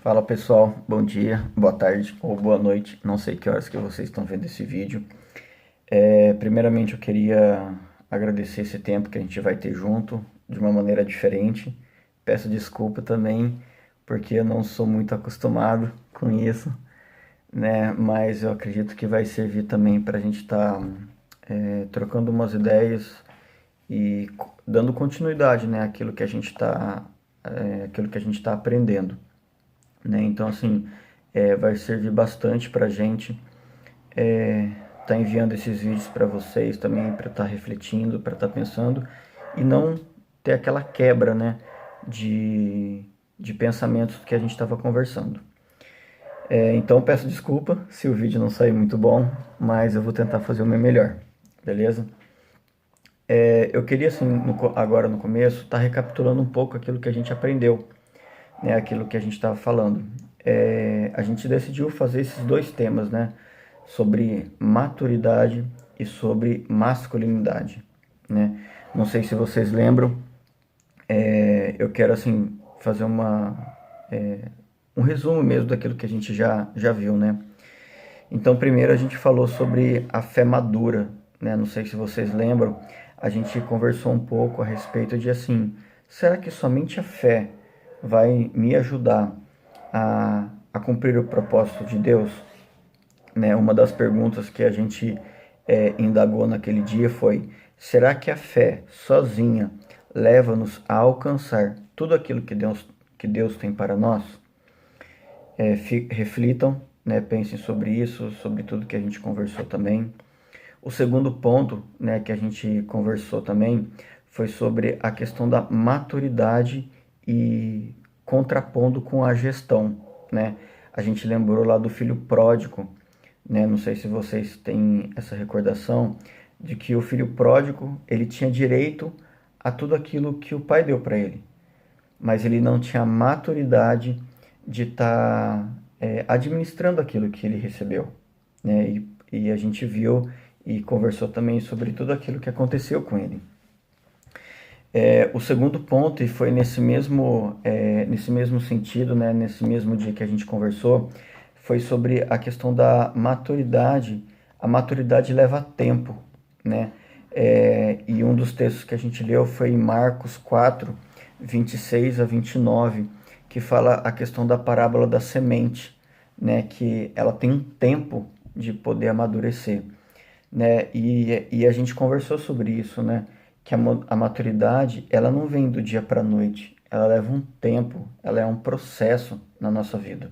Fala pessoal, bom dia, boa tarde ou boa noite, não sei que horas que vocês estão vendo esse vídeo. Primeiramente eu queria agradecer esse tempo que a gente vai ter junto de uma maneira diferente. Peço desculpa também porque eu não sou muito acostumado com isso, né? Mas eu acredito que vai servir também para a gente estar trocando umas ideias e dando continuidade, né, àquilo que a gente está aprendendo, né? Então, assim, vai servir bastante para a gente tá enviando esses vídeos para vocês também, para estar refletindo, para estar pensando e não ter aquela quebra, né, de pensamentos que a gente estava conversando. Então, peço desculpa se o vídeo não sair muito bom, mas eu vou tentar fazer o meu melhor, beleza? Eu queria, assim, agora no começo, estar recapitulando um pouco aquilo que a gente aprendeu, né, aquilo que a gente estava falando. A gente decidiu fazer esses dois temas, né, sobre maturidade e sobre masculinidade, né? Não sei se vocês lembram, eu quero assim fazer um resumo mesmo daquilo que a gente já viu, né? Então, primeiro a gente falou sobre a fé madura, né? Não sei se vocês lembram, a gente conversou um pouco a respeito de assim, será que somente a fé vai me ajudar a cumprir o propósito de Deus? Né? Uma das perguntas que a gente indagou naquele dia foi: será que a fé sozinha leva-nos a alcançar tudo aquilo que Deus tem para nós? Reflitam, né? Pensem sobre isso, sobre tudo que a gente conversou também. O segundo ponto, né, que a gente conversou também foi sobre a questão da maturidade e contrapondo com a gestão, né? A gente lembrou lá do filho pródigo, né? Não sei se vocês têm essa recordação de que o filho pródigo, ele tinha direito a tudo aquilo que o pai deu para ele, mas ele não tinha maturidade de estar administrando aquilo que ele recebeu, né? E a gente viu e conversou também sobre tudo aquilo que aconteceu com ele. O segundo ponto, e foi nesse mesmo sentido, né, nesse mesmo dia que a gente conversou, foi sobre a questão da maturidade. A maturidade leva tempo, né? E um dos textos que a gente leu foi em Marcos 4, 26 a 29, que fala a questão da parábola da semente, né? Que ela tem um tempo de poder amadurecer, né? E a gente conversou sobre isso, né? Que a maturidade, ela não vem do dia para a noite, ela leva um tempo, ela é um processo na nossa vida.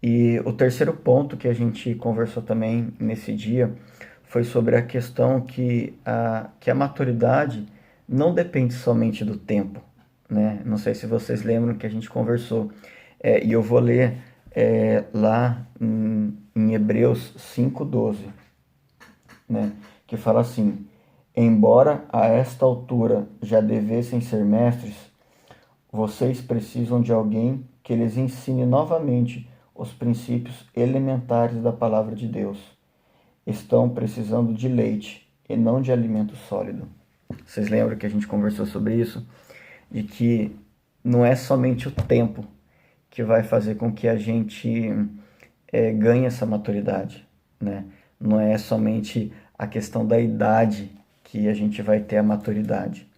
E o terceiro ponto que a gente conversou também nesse dia foi sobre a questão que a maturidade não depende somente do tempo, né? Não sei se vocês lembram que a gente conversou, e eu vou ler lá em Hebreus 5:12, né? Que fala assim: embora a esta altura já devessem ser mestres, vocês precisam de alguém que lhes ensine novamente os princípios elementares da palavra de Deus. Estão precisando de leite e não de alimento sólido. Vocês lembram que a gente conversou sobre isso? De que não é somente o tempo que vai fazer com que a gente ganhe essa maturidade, né? Não é somente a questão da idade que a gente vai ter a maturidade.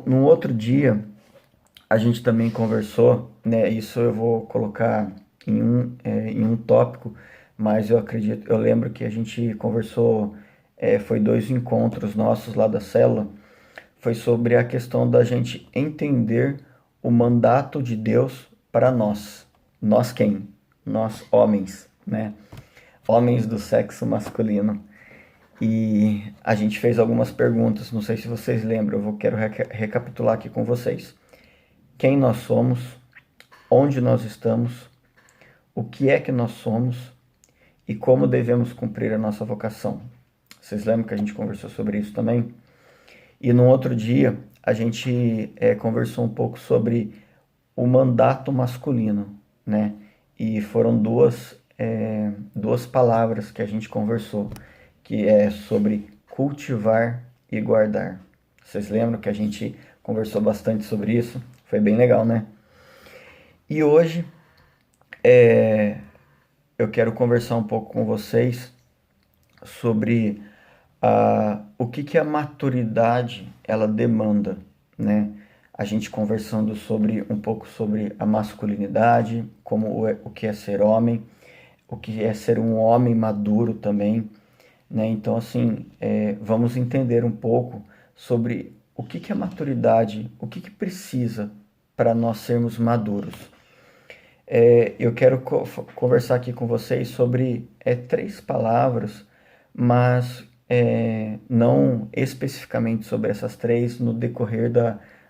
Num outro dia, a gente também conversou, né? Isso eu vou colocar em um tópico, mas eu lembro que a gente conversou, foi dois encontros nossos lá da célula, foi sobre a questão da gente entender o mandato de Deus para nós. Nós quem? Nós homens, né? Homens do sexo masculino. E a gente fez algumas perguntas, não sei se vocês lembram, quero recapitular aqui com vocês. Quem nós somos, onde nós estamos, o que é que nós somos e como devemos cumprir a nossa vocação. Vocês lembram que a gente conversou sobre isso também? E no outro dia a gente conversou um pouco sobre o mandato masculino, né? E foram duas palavras que a gente conversou, que é sobre cultivar e guardar. Vocês lembram que a gente conversou bastante sobre isso? Foi bem legal, né? E hoje eu quero conversar um pouco com vocês sobre o que a maturidade ela demanda, né? A gente conversando sobre um pouco sobre a masculinidade, o que é ser homem, o que é ser um homem maduro também, né? Então, assim, vamos entender um pouco sobre o que é maturidade, o que precisa para nós sermos maduros. Eu quero conversar aqui com vocês sobre três palavras, mas não especificamente sobre essas três. No decorrer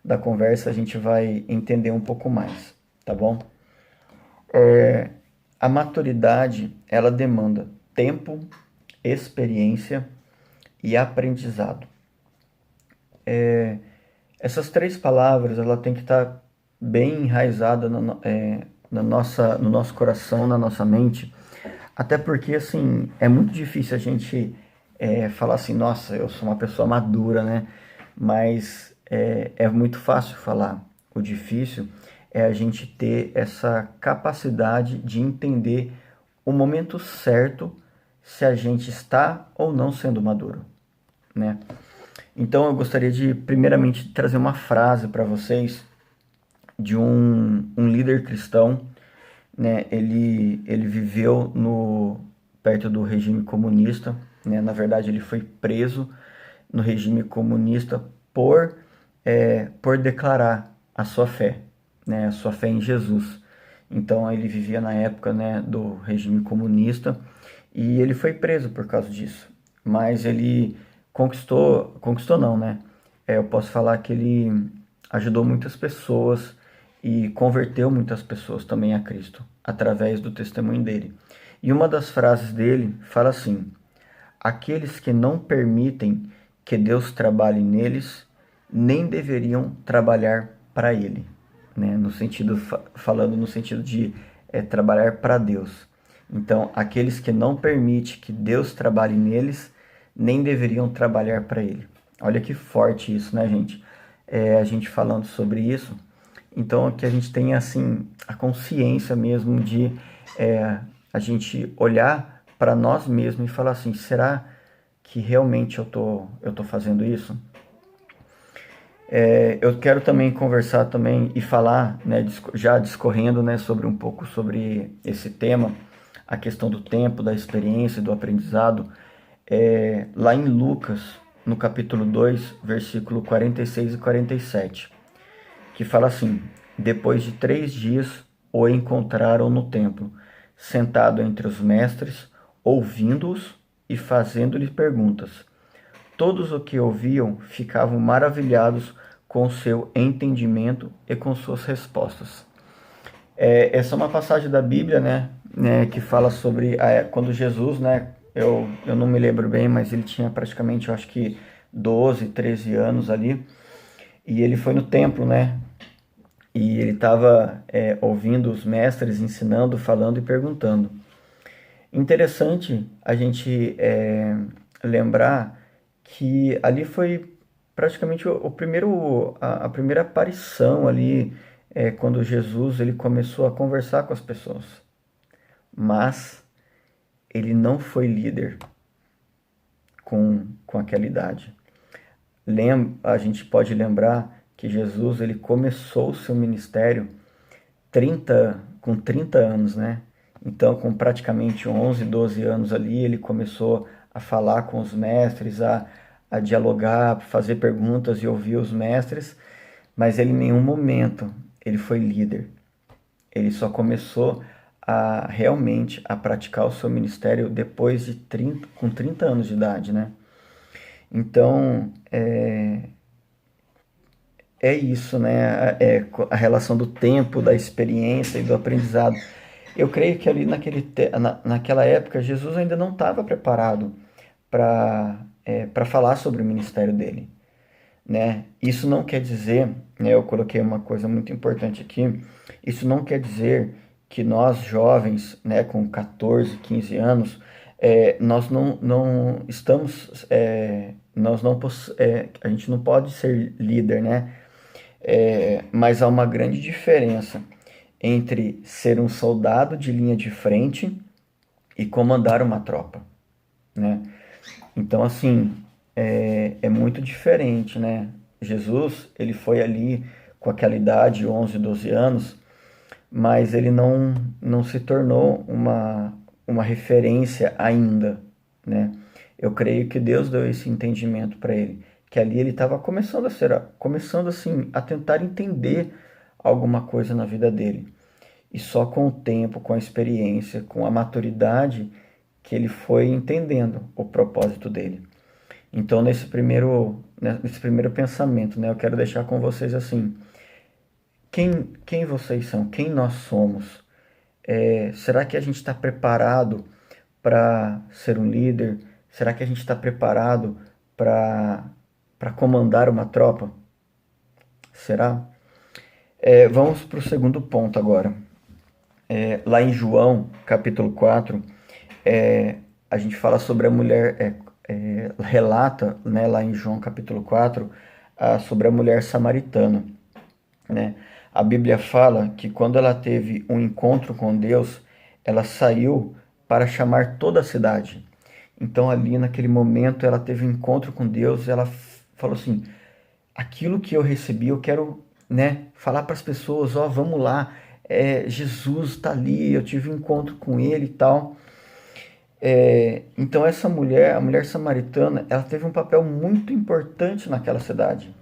da conversa a gente vai entender um pouco mais, tá bom? A maturidade, ela demanda tempo, experiência e aprendizado. Essas três palavras, ela tem que estar bem enraizada no nosso coração, na nossa mente, até porque, assim, é muito difícil a gente falar assim, nossa, eu sou uma pessoa madura, né? Mas é muito fácil falar. O difícil é a gente ter essa capacidade de entender o momento certo se a gente está ou não sendo maduro, né? Então eu gostaria de, primeiramente, trazer uma frase para vocês de um líder cristão, né? Ele viveu perto do regime comunista, né? Na verdade, ele foi preso no regime comunista por declarar a sua fé, né? A sua fé em Jesus. Então ele vivia na época, né, do regime comunista e ele foi preso por causa disso. Mas ele conquistou não, né? Eu posso falar que ele ajudou muitas pessoas e converteu muitas pessoas também a Cristo através do testemunho dele. E uma das frases dele fala assim: aqueles que não permitem que Deus trabalhe neles nem deveriam trabalhar para ele, né? No sentido falando no sentido de trabalhar para Deus. Então, aqueles que não permitem que Deus trabalhe neles nem deveriam trabalhar para ele. Olha que forte isso, né, gente? A gente falando sobre isso. Então, que a gente tenha assim a consciência mesmo de a gente olhar para nós mesmos e falar assim: será que realmente eu tô fazendo isso? Eu quero também conversar também e falar, né, já discorrendo, né, sobre um pouco sobre esse tema, a questão do tempo, da experiência, do aprendizado, lá em Lucas, no capítulo 2, versículo 46 e 47, que fala assim: depois de 3 dias o encontraram no templo, sentado entre os mestres, ouvindo-os e fazendo-lhe perguntas. Todos os que ouviam ficavam maravilhados com o seu entendimento e com suas respostas. Essa é uma passagem da Bíblia, né, que fala sobre quando Jesus, né, eu não me lembro bem, mas ele tinha praticamente, eu acho que 12, 13 anos ali, e ele foi no templo, né, e ele estava ouvindo os mestres ensinando, falando e perguntando. Interessante a gente lembrar que ali foi praticamente a primeira aparição ali, quando Jesus ele começou a conversar com as pessoas. Mas ele não foi líder com aquela idade. A gente pode lembrar que Jesus ele começou o seu ministério com 30 anos, né? Então, com praticamente 11, 12 anos ali, ele começou a falar com os mestres, a dialogar, fazer perguntas e ouvir os mestres, mas ele em nenhum momento ele foi líder. Ele só começou realmente a praticar o seu ministério depois de com 30 anos de idade, né? Então, é isso, né? A relação do tempo, da experiência e do aprendizado. Eu creio que ali naquela época Jesus ainda não estava preparado para falar sobre o ministério dele, né? Isso não quer dizer, né? Eu coloquei uma coisa muito importante aqui. Isso não quer dizer que nós jovens, né, com 14, 15 anos, nós não estamos, a gente não pode ser líder, né? Mas há uma grande diferença entre ser um soldado de linha de frente e comandar uma tropa, né? Então, assim, é muito diferente, né? Jesus, ele foi ali com aquela idade, 11, 12 anos, mas ele não se tornou uma referência ainda, né? Eu creio que Deus deu esse entendimento para ele, que ali ele estava começando assim a tentar entender alguma coisa na vida dele. E só com o tempo, com a experiência, com a maturidade que ele foi entendendo o propósito dele. Então, nesse primeiro pensamento, né, eu quero deixar com vocês assim: quem vocês são? Quem nós somos? Será que a gente está preparado para ser um líder? Será que a gente está preparado para comandar uma tropa? Será? Vamos para o segundo ponto agora. Lá em João, capítulo 4, a gente fala sobre a mulher, relata, né, lá em João capítulo 4, sobre a mulher samaritana, né? A Bíblia fala que quando ela teve um encontro com Deus, ela saiu para chamar toda a cidade. Então ali naquele momento ela teve um encontro com Deus, ela falou assim: aquilo que eu recebi, eu quero, né, falar para as pessoas, ó, vamos lá, Jesus está ali, eu tive um encontro com ele e tal. Então essa mulher, a mulher samaritana, ela teve um papel muito importante naquela cidade.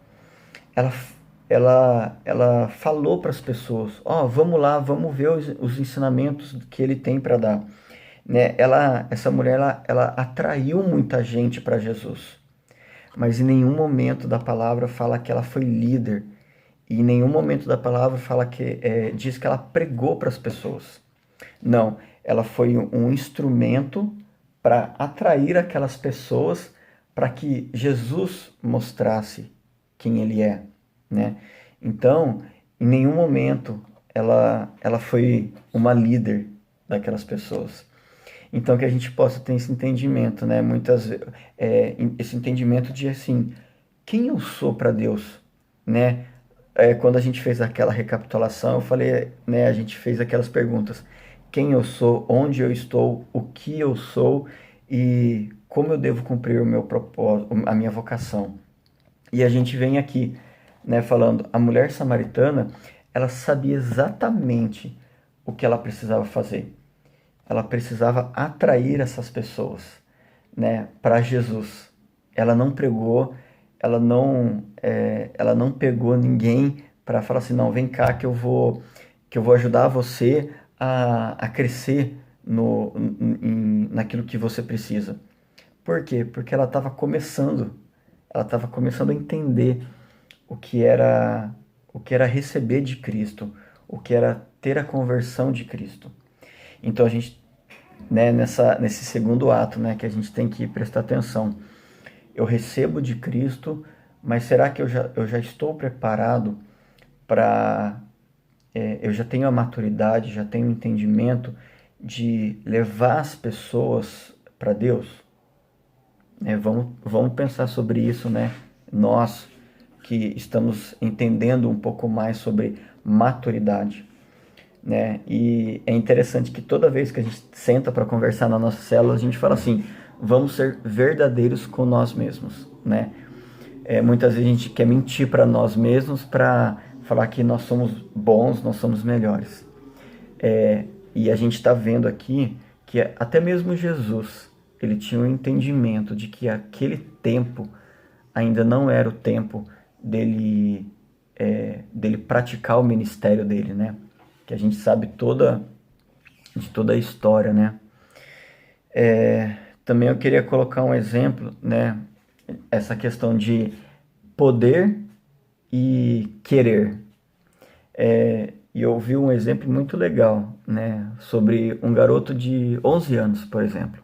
Ela, ela falou para as pessoas, ó, vamos lá, vamos ver os ensinamentos que ele tem para dar. Né? Essa mulher, ela atraiu muita gente para Jesus. Mas em nenhum momento da palavra fala que ela foi líder. E em nenhum momento da palavra fala diz que ela pregou para as pessoas. Não, ela foi um instrumento para atrair aquelas pessoas para que Jesus mostrasse quem ele é, né? Então, em nenhum momento ela foi uma líder daquelas pessoas. Então, que a gente possa ter esse entendimento, né? Muitas vezes, esse entendimento de assim, quem eu sou para Deus, né? Quando a gente fez aquela recapitulação, eu falei, né? A gente fez aquelas perguntas: quem eu sou, onde eu estou, o que eu sou e como eu devo cumprir o meu propósito, a minha vocação. E a gente vem aqui, né? Falando, a mulher samaritana, ela sabia exatamente o que ela precisava fazer. Ela precisava atrair essas pessoas, né, para Jesus. Ela não pregou, ela não pegou ninguém para falar assim, não, vem cá que eu vou ajudar você a crescer naquilo que você precisa. Por quê? Porque ela estava começando a entender o que era receber de Cristo, o que era ter a conversão de Cristo. Então a gente, né, nesse segundo ato, né, que a gente tem que prestar atenção. Eu recebo de Cristo, mas será que eu já estou preparado para... eu já tenho a maturidade, já tenho o entendimento de levar as pessoas para Deus? Vamos pensar sobre isso, né? Nós que estamos entendendo um pouco mais sobre maturidade, né? E é interessante que toda vez que a gente senta para conversar na nossa célula, a gente fala assim: vamos ser verdadeiros com nós mesmos, né? Muitas vezes a gente quer mentir para nós mesmos para falar que nós somos bons, nós somos melhores. E a gente está vendo aqui que até mesmo Jesus, ele tinha um entendimento de que aquele tempo ainda não era o tempo dele praticar o ministério dele, né? Que a gente sabe de toda a história, né? Também eu queria colocar um exemplo, né? Essa questão de poder e querer. E eu vi um exemplo muito legal, né? Sobre um garoto de 11 anos, por exemplo.